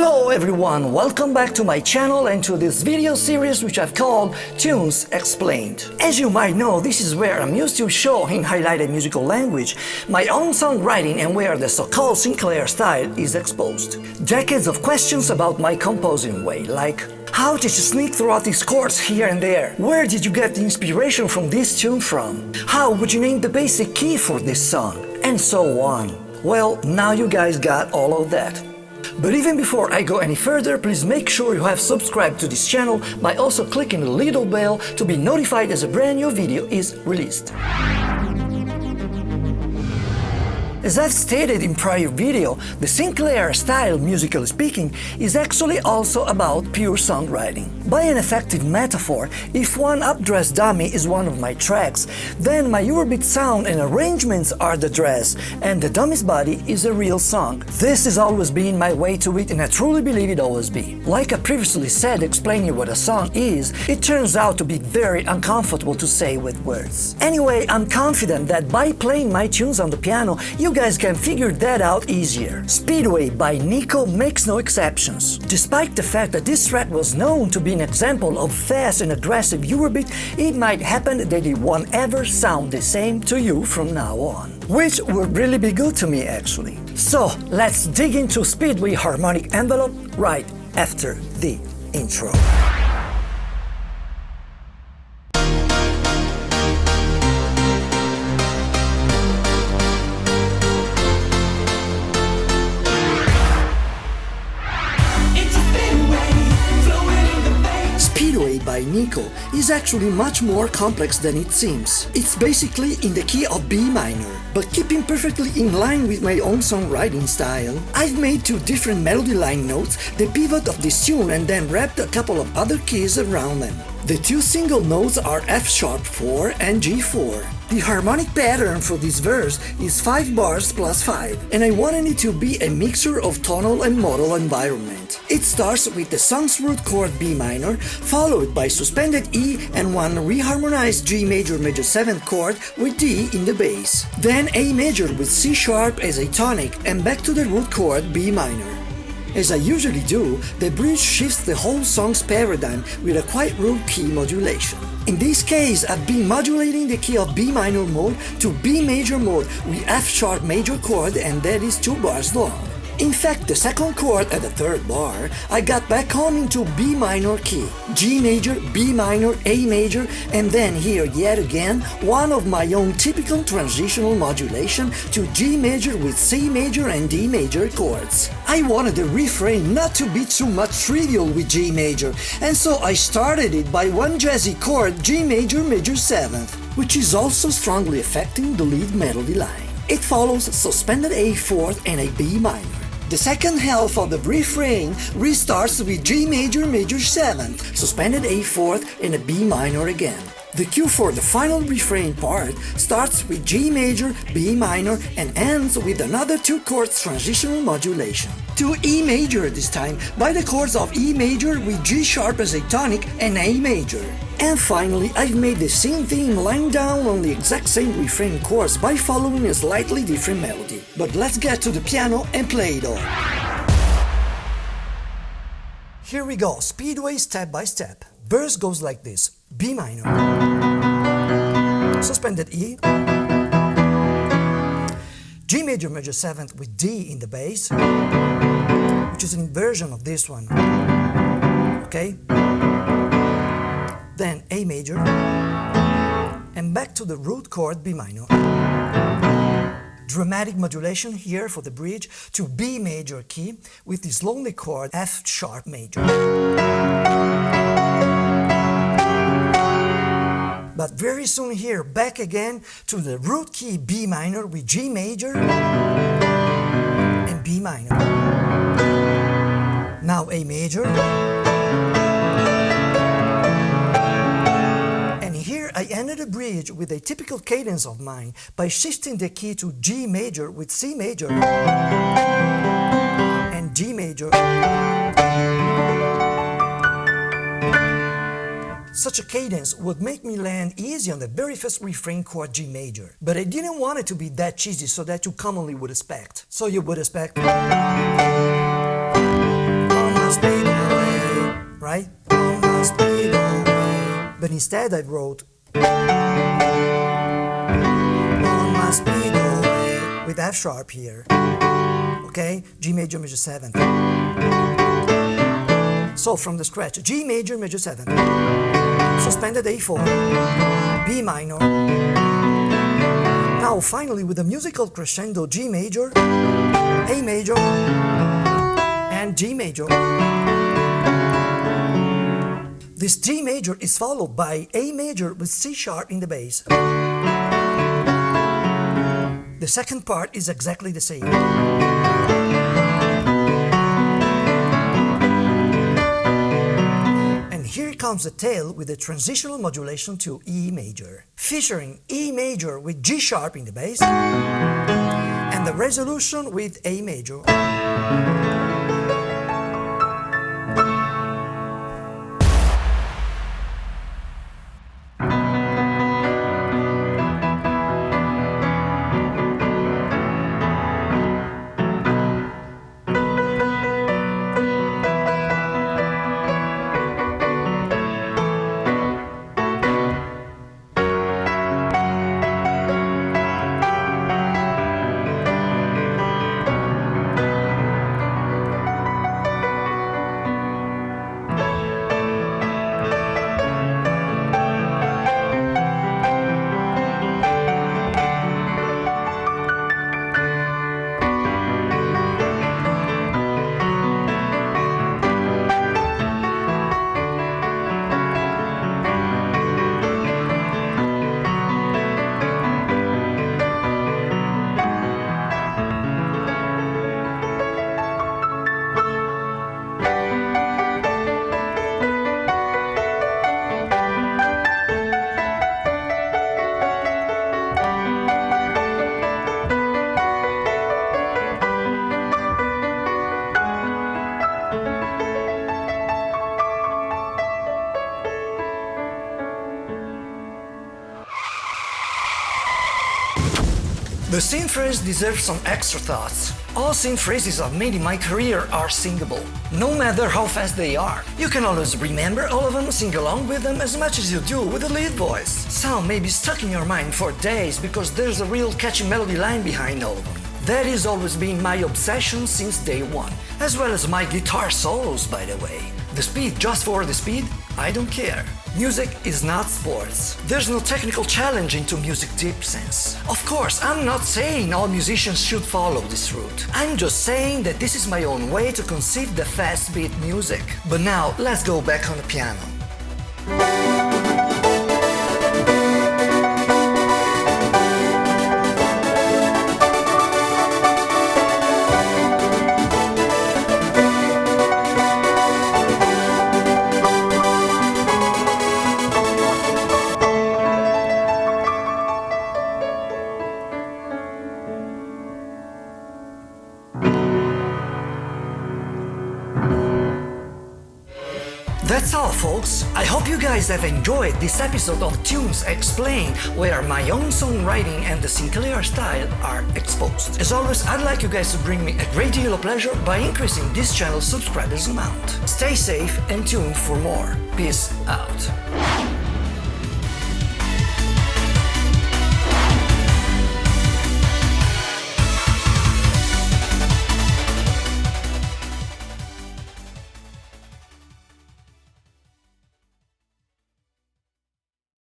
Hello everyone, welcome back to my channel and to this video series which I've called Tunes Explained. As you might know, this is where I'm used to show in highlighted musical language my own songwriting and where the so-called Sinclaire style is exposed. Decades of questions about my composing way, like how did you sneak throughout these chords here and there? Where did you get the inspiration from this tune from? How would you name the basic key for this song? And so on. Well, now you guys got all of that. But even before I go any further, please make sure you have subscribed to this channel by also clicking the little bell to be notified as a brand new video is released. As I've stated in prior video, the Sinclaire style, musically speaking, is actually also about pure songwriting. By an effective metaphor, if one updressed dummy is one of my tracks, then my eurobeat sound and arrangements are the dress, and the dummy's body is a real song. This has always been my way to it, and I truly believe it always be. Like I previously said explaining what a song is, it turns out to be very uncomfortable to say with words. Anyway, I'm confident that by playing my tunes on the piano, you guys can figure that out easier. Speedway by Niko makes no exceptions. Despite the fact that this track was known to be an example of fast and aggressive eurobeat, it might happen that it won't ever sound the same to you from now on. Which would really be good to me actually. So let's dig into Speedway harmonic envelope right after the intro. Speedway by Niko is actually much more complex than it seems. It's basically in the key of B minor, but keeping perfectly in line with my own songwriting style. I've made two different melody line notes the pivot of this tune and then wrapped a couple of other keys around them. The two single notes are F-sharp 4 and G4. The harmonic pattern for this verse is 5 bars plus 5, and I wanted it to be a mixture of tonal and modal environment. It starts with the song's root chord B minor, followed by suspended E and one reharmonized G major major 7th chord with D in the bass. Then A major with C sharp as a tonic and back to the root chord B minor. As I usually do, the bridge shifts the whole song's paradigm with a quite rude key modulation. In this case, I've been modulating the key of B minor mode to B major mode with F sharp major chord, and that is 2 bars long. In fact, the second chord at the third bar, I got back home into B minor key, G major, B minor, A major, and then here yet again one of my own typical transitional modulation to G major with C major and D major chords. I wanted the refrain not to be too much trivial with G major, and so I started it by one jazzy chord G major major 7th, which is also strongly affecting the lead melody line. It follows suspended A 4th and a B minor. The second half of the refrain restarts with G major major 7th, suspended A 4th and a B minor again. The cue for the final refrain part starts with G major, B minor and ends with another 2 chords transitional modulation. To E major this time by the chords of E major with G sharp as a tonic and A major. And finally, I've made the same theme lying down on the exact same refrain chords by following a slightly different melody. But let's get to the piano and play it all. Here we go, Speedway step by step. Verse goes like this: B minor, suspended E, G major major 7th with D in the bass, which is an inversion of this one, okay? Then A major, and back to the root chord B minor. Dramatic modulation here for the bridge to B major key with this lonely chord F sharp major. But very soon here, back again to the root key B minor with G major and B minor. Now A major. And here I ended the bridge with a typical cadence of mine by shifting the key to G major with C major and G major. Such a cadence would make me land easy on the very first refrain chord G major. But I didn't want it to be that cheesy so that you commonly would expect. So you would expect instead I wrote on my Speedway with F sharp here. Okay, G major, major 7th. So from the scratch, G major, major 7th, suspended A4, B minor. Now finally with a musical crescendo, G major, A major, and G major. This G major is followed by A major with C sharp in the bass. The second part is exactly the same. And here comes the tail with the transitional modulation to E major, featuring E major with G sharp in the bass, and the resolution with A major. The synth phrase deserves some extra thoughts. All synth phrases I've made in my career are singable, no matter how fast they are. You can always remember all of them, sing along with them as much as you do with the lead voice. Some may be stuck in your mind for days because there's a real catchy melody line behind all of them. That has always been my obsession since day one, as well as my guitar solos, by the way. The speed just for the speed? I don't care. Music is not sports. There's no technical challenge into music deep sense. Of course, I'm not saying all musicians should follow this route. I'm just saying that this is my own way to conceive the fast beat music. But now, let's go back on the piano. That's all, folks. I hope you guys have enjoyed this episode of Tunes Explained, where my own songwriting and the Sinclaire style are exposed. As always, I'd like you guys to bring me a great deal of pleasure by increasing this channel's subscribers amount. Stay safe and tuned for more. Peace out.